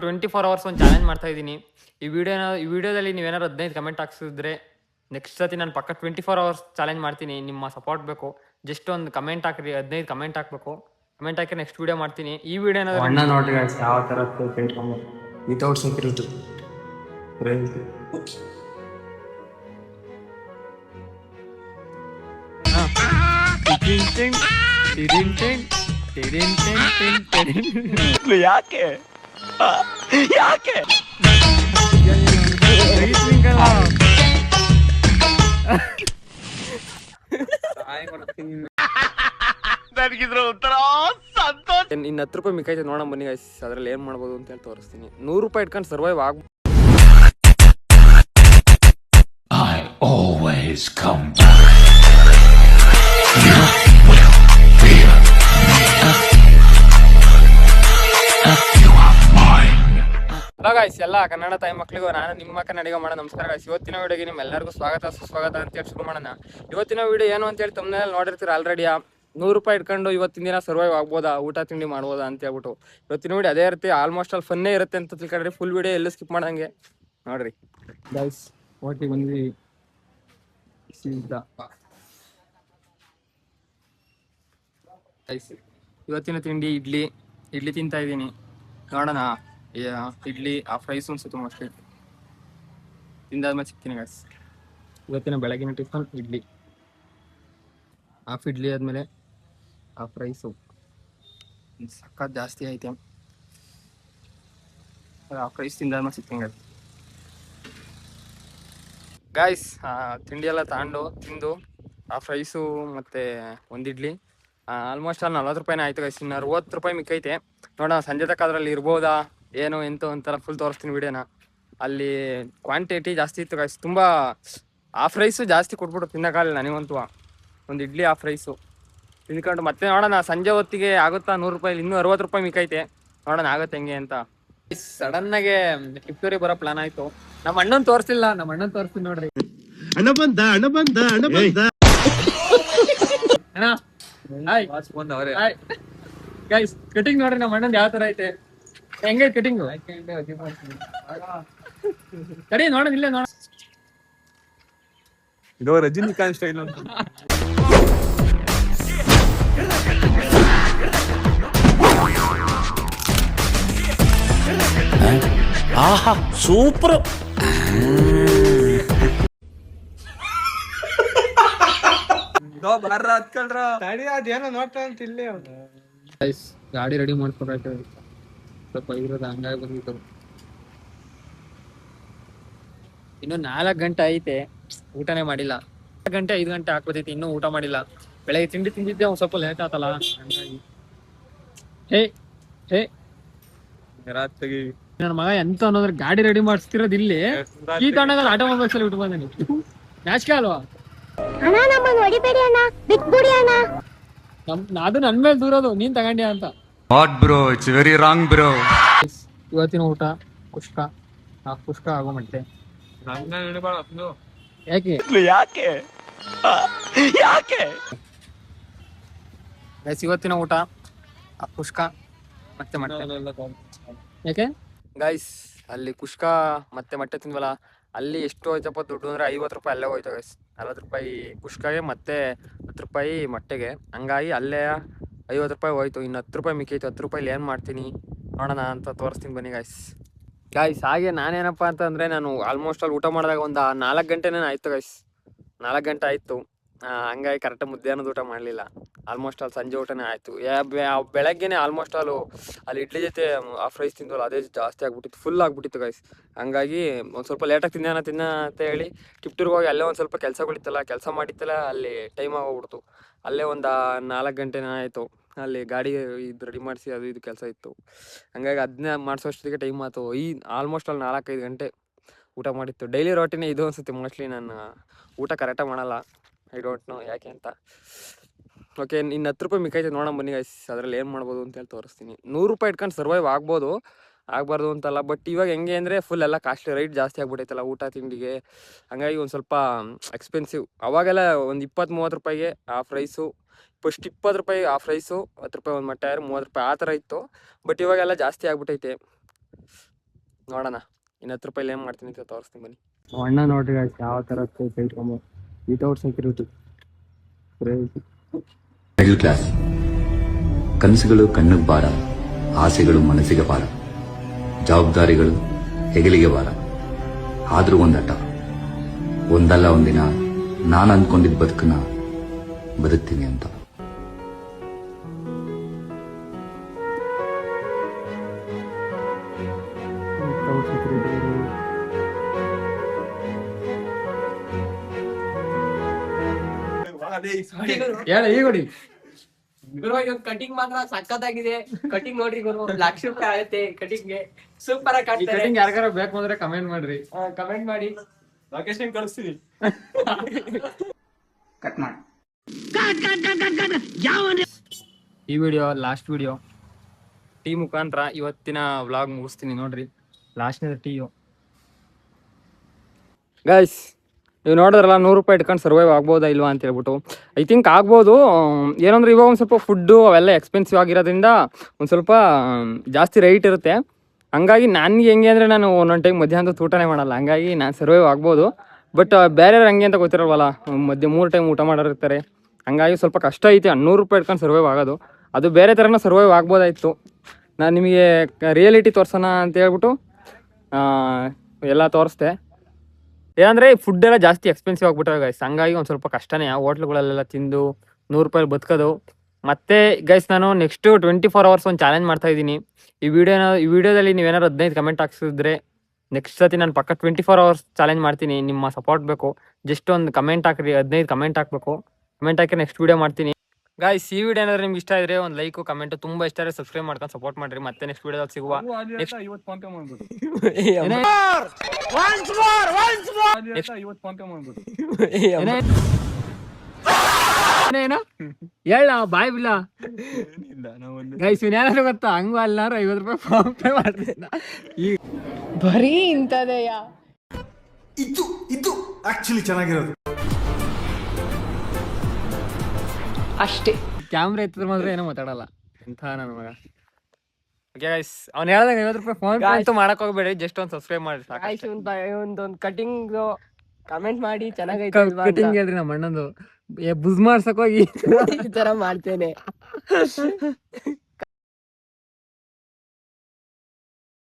24 hours ಒಂದು challenge ಮಾಡ್ತಾ ಇದ್ದೀನಿ. ಈ ವಿಡಿಯೋದಲ್ಲಿ ನೀವೇನಾದ್ರು 15 ಕಮೆಂಟ್ ಹಾಕ್ಸಿದ್ರೆ ನೆಕ್ಸ್ಟ್ ಸತಿ ನಾನು ಪಕ್ಕ 24 hours ಚಾಲೆಂಜ್ ಮಾಡ್ತೀನಿ. ನಿಮ್ಮ ಸಪೋರ್ಟ್ ಬೇಕು. ಜಸ್ಟ್ ಒಂದು ಕಮೆಂಟ್ ಹಾಕ್ರಿ, 15 ಕಮೆಂಟ್ ಹಾಕಬೇಕು. ಕಮೆಂಟ್ ಹಾಕಿ ನೆಕ್ಸ್ಟ್ ವಿಡಿಯೋ ಮಾಡ್ತೀನಿ. ಈ ವಿಡಿಯೋ ಅಣ್ಣ ನೋಡ್ರಿ ಯಾವ ತರ ವಿತೌಟ್ ಸೆಕ್ಯೂರಿಟಿ ಯಾಕೆ ಯಾಕೆ ನನಗಿದ್ರ ಉತ್ತರ ಸಂತೋಷ. ಇನ್ನು 10 ರೂಪಾಯಿ ಮಿಕ್ಕೈತೆ ನೋಡೋಣ ಬನ್ನಿ ಗೈಸ್, ಅದ್ರಲ್ಲಿ ಏನ್ ಮಾಡ್ಬೋದು ಅಂತ ಹೇಳಿ ತೋರಿಸ್ತೀನಿ. 100 ರೂಪಾಯಿ ಇಟ್ಕೊಂಡು ಸರ್ವೈವ್ ಆಗ. I always come back. You will fear you are mine. Hello guys, ಎಲ್ಲ ಕನ್ನಡ ತಾಯಿ ಮಕ್ಕಳಿಗೂ ನಾನು ನಿಮ್ಮ ಕನ್ನಡಿಗ ಮಾಡೋ ನಮಸ್ಕಾರ ಗೈಸ್. ಇವತ್ತಿನ ವಿಡಿಯೋಗೆ ನಿಮ್ಮೆಲ್ಲರಿಗೂ ಸ್ವಾಗತ ಸುಸ್ವಾಗತ ಅಂತೇಳಿ ಶುರು ಮಾಡೋಣ. ಇವತ್ತಿನ ವಿಡಿಯೋ ಏನು ಅಂತೇಳಿ ತಮ್ಮನೇಲಿ ನೋಡಿರ್ತೀರ ಆಲ್ರೆಡಿ. 100 ರೂಪಾಯಿ ಇಟ್ಕೊಂಡು ಇವತ್ತಿನ ದಿನ ಸರ್ವೈವ್ ಆಗ್ಬೋದಾ, ಊಟ ತಿಂಡಿ ಮಾಡ್ಬೋದಾ ಅಂತ ಹೇಳ್ಬಿಟ್ಟು ಇವತ್ತಿನ ವಿಡಿಯೋ ಅದೇ ಇರುತ್ತೆ. ಆಲ್ಮೋಸ್ಟ್ ಅಲ್ಲಿ ಫನ್ನೇ ಇರುತ್ತೆ ಅಂತ ತಿಳ್ಕೊಂಡ್ರಿ. ಫುಲ್ ವಿಡಿಯೋ ಎಲ್ಲೂ ಸ್ಕಿಪ್ ಮಾಡಂಗೆ ನೋಡ್ರಿ ಗೈಸ್. ಹೋಟ್ಲಿಗೆ ಬಂದ್ವಿ. ಇವತ್ತಿನ ತಿಂಡಿ ಇಡ್ಲಿ ತಿಂತಾ ಇದ್ದೀನಿ. ನೋಡೋಣ ಇಡ್ಲಿ ಆ ಫ್ರೈಸ್ ಅನ್ಸುತ್ತೆ ಮೋಸ್ಟ್ಲಿ. ತಿಂದಾದ್ಮೇಲೆ ಸಿಗ್ತೀನಿ ಗೈಸ್. ಇವತ್ತಿನ ಬೆಳಗಿನ ಟಿಫನ್ ಇಡ್ಲಿ, ಹಾಫ್ ಇಡ್ಲಿ ಆದಮೇಲೆ ಆ ಫ್ರೈಸು ಸಖತ್ ಜಾಸ್ತಿ ಐತೆ. ಆ ಫ್ರೈಸ್ ತಿಂದಾದ್ಮೇಲೆ ಸಿಗ್ತೀನಿ ಗೈಸ್. ತಿಂಡಿ ಎಲ್ಲ ತಿಂದು ಆ ಫ್ರೈಸು ಮತ್ತು ಒಂದು ಇಡ್ಲಿ ಆಲ್ಮೋಸ್ಟ್ ಅಲ್ಲಿ 40 ರೂಪಾಯಿನೇ ಆಯ್ತು ಗೈಸ್. ಇನ್ನು 60 ರೂಪಾಯಿ ಮಿಕ್ಕೈತೆ. ನೋಡೋಣ ಸಂಜೆ ತಕ್ಕ ಅದರಲ್ಲಿ ಇರ್ಬೋದಾ ಏನು ಎಂತ ಒಂಥರ ಫುಲ್ ತೋರಿಸ್ತೀನಿ ವಿಡಿಯೋನ. ಅಲ್ಲಿ ಕ್ವಾಂಟಿಟಿ ಜಾಸ್ತಿ ಇತ್ತು ಗೈಸ್, ತುಂಬ. ಆ ಫ್ರೈಸು ಜಾಸ್ತಿ ಕೊಟ್ಬಿಟ್ಟು ತಿನ್ನೋಕ್ಕಾಗಲಿಲ್ಲ ನನಗಂತೂ. ಒಂದು ಇಡ್ಲಿ ಆ ಫ್ರೈಸು ತಿನ್ಕೊಂಡು ಮತ್ತೆ ನೋಡೋಣ ಸಂಜೆ ಹೊತ್ತಿಗೆ ಆಗುತ್ತಾ 100 ರೂಪಾಯಿ. ಇನ್ನೂ 60 ರೂಪಾಯಿ ಮಿಕ್ಕೈತೆ. ನೋಡೋಣ ಆಗುತ್ತೆ ಹೆಂಗೆ ಅಂತ. ಸಡನ್ನಾಗೆ ಟಿಪ್ಟೂರಿಗೆ ಬರೋ ಪ್ಲಾನ್ ಆಯಿತು. ನಮ್ಮ ಅಣ್ಣನ ತೋರಿಸಿಲ್ಲ, ನಮ್ಮ ಅಣ್ಣನ ತೋರಿಸ್ತೀನಿ ನೋಡ್ರಿ. ಅಣ್ಣ ಬಂದ ಅಣ್ಣ ಗೈಸ್, ಕಟಿಂಗ್ ನೋಡ್ರಿ ನಮ್ಮ ಅಣ್ಣಂದು ಯಾವ ತರ ಐತೆ. ಹೆಂಗೈತೆ ಕಟಿಂಗ್? ಕಡಿ ನೋಡೋಣ, ಇಲ್ಲೇ ನೋಡ. ಇದು ರಜನಿಕಾಂತ್ ಸ್ಟೈಲ್ ಅಂತ. ಆಹಾ ಸೂಪರ್. ಅದೇನೋ ನೋಡ್ತಾ ಅಂತ ಇಲ್ಲೇ ಗಾಡಿ ರೆಡಿ ಮಾಡ್ಕೊಬೇಕು. ಸ್ವಲ್ಪ ಇರೋದು ಹಂಗಾಗಿ ಬಂದಿತ್ತು. ಇನ್ನು 4 ಗಂಟೆ ಐತೆ, ಊಟನೇ ಮಾಡಿಲ್ಲ. 4 ಗಂಟೆ 5 ಗಂಟೆ ಹಾಕ್ಬೋದೈತಿ, ಇನ್ನೂ ಊಟ ಮಾಡಿಲ್ಲ. ಬೆಳಗ್ಗೆ ತಿಂಡಿ ತಿಂದಿದ್ದೆ, ಒಂದು ಸ್ವಲ್ಪ ಲೇಟ್ ಆತಲ್ಲ ಹಂಗಾಗಿ. ರಾತ್ರಿಗೆ ನನ್ನ ಮಗ ಎಂತ ಅನ್ನೋದ್ರೆ ಗಾಡಿ ರೆಡಿ ಮಾಡಿಸ್ತಿರೋದು ಇಲ್ಲಿ ಈ ತಾಂಡದಲ್ಲಿ ಆಟೋಮೊಬೈಲ್ಸ್ ಅಲ್ಲಿ ಬಿಟ್ಟು ಬಂದೇನಿ. ನಾಚಿಕೆ ಅಲ್ವಾ? ಅದು ನನ್ ಮೇಲೆ ದೂರೋದು, ನೀನ್ ತಗೊಂಡ್ಯಾ ಅಂತ. What bro, it's very wrong bro. ಇವತ್ತಿನ ಊಟ ಕುಷ್ಕ ಆಗೋ ಮಟ್ಟೆ. ಯಾಕೆ ಯಾಕೆ ಗೈಸ್, ಇವತ್ತಿನ ಊಟ ಕುಷ್ಕ ಮತ್ತೆ ಮೊಟ್ಟೆ. ಯಾಕೆ ಗೈಸ್, ಅಲ್ಲಿ ಕುಷ್ಕ ಮತ್ತೆ ಮೊಟ್ಟೆ ತಿಂದ್ವಲ್ಲ, ಅಲ್ಲಿ ಎಷ್ಟು ಹೋಯ್ತಪ್ಪ ದುಡ್ಡು ಅಂದ್ರೆ 50 ರೂಪಾಯಿ ಅಲ್ಲೇ ಹೋಯ್ತು ಗೈಸ್. 40 ರೂಪಾಯಿ ಕುಷ್ಕಾಗೆ ಮತ್ತೆ 10 ರೂಪಾಯಿ ಮೊಟ್ಟೆಗೆ. ಹಂಗಾಗಿ ಅಲ್ಲೇ 50 ರೂಪಾಯಿ ಹೋಯ್ತು. ಇನ್ನು 10 ರೂಪಾಯಿ ಮಿಕ್ಕೈತು. 10 ರೂಪಾಯಿಲಿ ಏನು ಮಾಡ್ತೀನಿ ನೋಡೋಣ ಅಂತ ತೋರಿಸ್ತೀನಿ ಬನ್ನಿ ಗೈಸ್. ಹಾಗೆ ನಾನೇನಪ್ಪ ಅಂತಂದರೆ, ನಾನು ಆಲ್ಮೋಸ್ಟ್ ಅಲ್ಲಿ ಊಟ ಮಾಡಿದಾಗ ಒಂದು 4 ಗಂಟೆನೇ ಆಯಿತು ಗೈಸ್. 4 ಗಂಟೆ ಆಯಿತು. ಹಂಗಾಗಿ ಕರೆಕ್ಟಾಗಿ ಮಧ್ಯಾಹ್ನದ ಊಟ ಮಾಡಲಿಲ್ಲ. ಆಲ್ಮೋಸ್ಟ್ ಅಲ್ಲಿ ಸಂಜೆ ಊಟನೇ ಆಯಿತು. ಬೆಳಗ್ಗೆನೇ ಆಲ್ಮೋಸ್ಟ್ ಅಲ್ಲಿ ಇಡ್ಲಿ ಜೊತೆ ಆ ಫ್ರೈಸ್ ತಿಂದವಲ್ಲ, ಅದೇ ಜಾಸ್ತಿ ಆಗ್ಬಿಟ್ಟಿತ್ತು, ಫುಲ್ ಆಗಿಬಿಟ್ಟಿತ್ತು ಗೈಸ್. ಹಂಗಾಗಿ ಒಂದು ಸ್ವಲ್ಪ ಲೇಟಾಗಿ ತಿನ್ನ ಅಂತ ಹೇಳಿ ಟಿಪ್ಟೂರ್ಗೆ ಹೋಗಿ ಅಲ್ಲೇ ಒಂದು ಸ್ವಲ್ಪ ಕೆಲಸಗಳಿತ್ತಲ್ಲ, ಕೆಲಸ ಮಾಡಿತ್ತಲ್ಲ, ಅಲ್ಲಿ ಟೈಮ್ ಆಗೋಗ್ಬಿಡ್ತು. ಅಲ್ಲೇ ಒಂದು 4 ಗಂಟೆನೇ ಆಯಿತು. ಅಲ್ಲಿ ಗಾಡಿ ಇದು ರೆಡಿ ಮಾಡಿಸಿ ಅದು ಇದು ಕೆಲಸ ಇತ್ತು. ಹಂಗಾಗಿ ಅದನ್ನ ಮಾಡಿಸೋಷ್ಟೊತ್ತಿಗೆ ಟೈಮ್ ಆಯ್ತು. ಆಲ್ಮೋಸ್ಟ್ ಅಲ್ಲಿ 4-5 ಗಂಟೆ ಊಟ ಮಾಡಿತ್ತು. ಡೈಲಿ ರೋಟಿನೇ ಇದು ಅನಿಸುತ್ತೆ ಮೋಸ್ಟ್ಲಿ. ನಾನು ಊಟ ಕರೆಕ್ಟಾಗಿ ಮಾಡಲ್ಲ, ಐ ಡೋಂಟ್ ನೋ ಯಾಕೆ ಅಂತ. ಓಕೆ, ಇನ್ನು 10 ರೂಪಾಯಿ ಮಿಕ್ಕೈತೆ ನೋಡೋಣ ಬನ್ನಿ ಗೈಸ್, ಅದರಲ್ಲಿ ಏನು ಮಾಡ್ಬೋದು ಅಂತ ಹೇಳಿ ತೋರಿಸ್ತೀನಿ. 100 ರೂಪಾಯಿ ಇಟ್ಕೊಂಡು ಸರ್ವೈವ್ ಆಗ್ಬೋದು, ಆಗಬಾರ್ದು ಅಂತಲ್ಲ. ಬಟ್ ಇವಾಗ ಹೆಂಗೆ ಅಂದರೆ ಫುಲ್ ಎಲ್ಲ ಕಾಸ್ಟ್ಲಿ, ರೈಟ್ ಜಾಸ್ತಿ ಆಗ್ಬಿಟ್ಟೈತಲ್ಲ ಊಟ ತಿಂಡಿಗೆ. ಹಂಗಾಗಿ ಒಂದು ಸ್ವಲ್ಪ ಎಕ್ಸ್ಪೆನ್ಸಿವ್. ಅವಾಗೆಲ್ಲ ಒಂದು 20-30 ರೂಪಾಯಿಗೆ ಆ ಫ್ರೈಸು, ಫಸ್ಟ್ 20 ರೂಪಾಯಿ ಆ ಫ್ರೈಸು, 10 ರೂಪಾಯಿ ಒಂದು ಮೊಟ್ಟೆ, 30 ರೂಪಾಯಿ ಆ ಥರ ಇತ್ತು. ಬಟ್ ಇವಾಗೆಲ್ಲ ಜಾಸ್ತಿ ಆಗ್ಬಿಟ್ಟೈತೆ. ನೋಡೋಣ ಇನ್ನು 10 ರೂಪಾಯಿ ಏನು ಮಾಡ್ತೀನಿ ಅಂತ ತೋರಿಸ್ತೀನಿ ಬನ್ನಿ. ಅಣ್ಣ ನೋಡ್ರಿ ಯಾವ ಥರ ಇಟ್ಕೊಂಬ ವಿತೌಟ್ ಸೆಕ್ಯೂರಿಟಿ. ಮಿಡಲ್ ಕ್ಲಾಸ್ ಕನಸುಗಳು ಕಣ್ಣಿಗೆ ಭಾರ, ಆಸೆಗಳು ಮನಸ್ಸಿಗೆ ಭಾರ, ಜವಾಬ್ದಾರಿಗಳು ಹೆಗಲಿಗೆ ಭಾರ. ಆದ್ರೂ ಒಂದಟ, ಒಂದಲ್ಲ ಒಂದಿನ ನಾನು ಅಂದ್ಕೊಂಡಿದ್ದ ಬದುಕನ್ನ ಬದುಕ್ತೀನಿ ಅಂತ. ಹೇಳ ಈಗ ಹೊಡಿ. ಕಟಿಂಗ್ ಮಾತ್ರ ಸಖತ್ತಾಗಿದೆ. ಕಟಿಂಗ್ ನೋಡ್ರಿ ಗುರು, ₹1,00,000 ಆಗುತ್ತೆ ಕಟಿಂಗ್ಗೆ. ಸೂಪರ್ ಆಗಿ ಈ ಕಾಣ್ತಾರೆ. ಕಟಿಂಗ್ ಯಾರಿಗಾರ ಬೇಕು ಅಂದ್ರೆ ಕಮೆಂಟ್ ಮಾಡ್ರಿ. ಕಮೆಂಟ್ ಮಾಡಿ. ಲೊಕೇಶನ್ ಕಳಿಸ್ತೀನಿ. ಈ ವಿಡಿಯೋ ಲಾಸ್ಟ್ ವಿಡಿಯೋ ಟೀ ಮುಖಾಂತರ ಇವತ್ತಿನ ವ್ಲಾಗ್ ಮುಗಿಸ್ತೀನಿ ನೋಡ್ರಿ. ಲಾಸ್ಟ್ನೇದ ಟೀಯು ಗೈಸ್. ನೀವು ನೋಡಿದ್ರಲ್ಲ 100 ರೂಪಾಯಿ ಇಟ್ಕೊಂಡು ಸರ್ವೈವ್ ಆಗ್ಬೋದಾ ಇಲ್ವಾ ಅಂತ ಹೇಳ್ಬಿಟ್ಟು. ಐ ಥಿಂಕ್ ಆಗ್ಬೋದು. ಏನಂದ್ರೆ ಇವಾಗ ಒಂದು ಸ್ವಲ್ಪ ಫುಡ್ಡು ಅವೆಲ್ಲ ಎಕ್ಸ್ಪೆನ್ಸಿವ್ ಆಗಿರೋದ್ರಿಂದ ಒಂದು ಸ್ವಲ್ಪ ಜಾಸ್ತಿ ರೈಟ್ ಇರುತ್ತೆ. ಹಂಗಾಗಿ ನನಗೆ ಹೆಂಗೆ ಅಂದರೆ ನಾನು ಒಂದೊಂದು ಟೈಮ್ ಮಧ್ಯಾಹ್ನದ ಊಟನೇ ಮಾಡಲ್ಲ. ಹಂಗಾಗಿ ನಾನು ಸರ್ವೈವ್ ಆಗ್ಬೋದು. ಬಟ್ ಬೇರೆಯವ್ರು ಹಂಗೆ ಅಂತ ಗೊತ್ತಿರಲ್ವಲ್ಲ, 3 ಟೈಮ್ ಊಟ ಮಾಡೋರಿರ್ತಾರೆ. ಹಂಗಾಗಿ ಸ್ವಲ್ಪ ಕಷ್ಟ ಐತೆ 100 ರೂಪಾಯಿ ಇಟ್ಕೊಂಡು ಸರ್ವೈವ್ ಆಗೋದು. ಅದು ಬೇರೆ ಥರನ ಸರ್ವೈವ್ ಆಗ್ಬೋದಾಯಿತು. ನಾನು ನಿಮಗೆ ರಿಯಾಲಿಟಿ ತೋರ್ಸೋಣ ಅಂತ ಹೇಳ್ಬಿಟ್ಟು ಎಲ್ಲ ತೋರಿಸ್ದೆ. ಏನಂದರೆ ಫುಡ್ ಎಲ್ಲ ಜಾಸ್ತಿ ಎಕ್ಸ್ಪೆನ್ಸಿವ್ ಆಗಿಬಿಟ್ರೆ ಗೈಸ್. ಹಂಗಾಗಿ ಒಂದು ಸ್ವಲ್ಪ ಕಷ್ಟನೇ ಹೋಟ್ಲುಗಳಲ್ಲೆಲ್ಲ ತಿಂದು 100 ರೂಪಾಯಿ ಬದುಕೋದು. ಮತ್ತು ಗೈಸ್ ನಾನು ನೆಕ್ಸ್ಟು 24 hours ಒಂದು ಚಾಲೆಂಜ್ ಮಾಡ್ತಾಯಿದ್ದೀನಿ. ಈ ವಿಡಿಯೋದಲ್ಲಿ ನೀವೇನಾದ್ರು 15 ಕಮೆಂಟ್ ಹಾಕ್ಸಿದ್ರೆ ನೆಕ್ಸ್ಟ್ ಸತಿ ನಾನು ಪಕ್ಕ 24 hours ಚಾಲೆಂಜ್ ಮಾಡ್ತೀನಿ. ನಿಮ್ಮ ಸಪೋರ್ಟ್ ಬೇಕು. ಜಸ್ಟ್ ಒಂದು ಕಮೆಂಟ್ ಹಾಕ್ರಿ, 15 ಕಮೆಂಟ್ ಹಾಕಬೇಕು. ಕಮೆಂಟ್ ಹಾಕಿ ನೆಕ್ಸ್ಟ್ ವಿಡಿಯೋ ಮಾಡ್ತೀನಿ ಗಾಯ್ಸ್. ಈ ವಿಡಿಯೋ ಏನಾದ್ರು ನಿಮ್ಗೆ ಇಷ್ಟ ಇದ್ರೆ ಒಂದು ಲೈಕು ಕಮೆಂಟು, ತುಂಬ ಇಷ್ಟ ಇದ್ರೆ ಸಬ್ಸ್ಕ್ರೈಬ್ ಮಾಡ್ಕೊಂಡು ಸಪೋರ್ಟ್ ಮಾಡಿರಿ. ಮತ್ತೆ ನೆಕ್ಸ್ಟ್ ವಿಡಿಯೋದಲ್ಲಿ ಸಿಗುವ. ಏನೋ ಹೇಳ ಬಾಯ್ ಬಿಲ್ಲ ಗೈಸ್. ಏನಾದ್ರು ಗೊತ್ತಾ, ಹಂಗೂ ಅಲ್ಲಾರು 50 ರೂಪಾಯಿ ಫೋನ್ ಪೇ ಮಾಡ್ತೀನಿ. ಈ ಬರೀ ಇಂಥದೆಯಾ? ಇದು ಆಕ್ಚುಲಿ ಚೆನ್ನಾಗಿರೋದು ಅಷ್ಟೇ. ಕ್ಯಾಮ್ರಾ ಎತ್ತಿದ್ರೆ ಮಾತ್ರ ಏನೋ ಮಾತಾಡಲ್ಲ ಎಂಥ ನನ್ನ ಮಗ. ಓಕೆ ಗೈಸ್, ಅವ್ನು ಹೇಳ್ದಂಗೆ 50 ರೂಪಾಯಿ ಫೋನ್ ಪೇ ಅಂತೂ ಮಾಡಕ್ ಹೋಗ್ಬೇಡಿ. ಜಸ್ಟ್ ಒಂದು ಸಬ್ಸ್ಕ್ರೈಬ್ ಮಾಡಿ ಸಾಕು. ಒಂದೊಂದು ಕಟಿಂಗ್ ಕಮೆಂಟ್ ಮಾಡಿ ಚೆನ್ನಾಗೈತೆ ಕಟಿಂಗ್ ಹೇಳ್ರಿ ನಮ್ಮ ಅಣ್ಣಂದು ಬುಜ್ ಮಾಡ್ಸಕ್ ಹೋಗಿ ಈ ತರ ಮಾಡ್ತೇನೆ.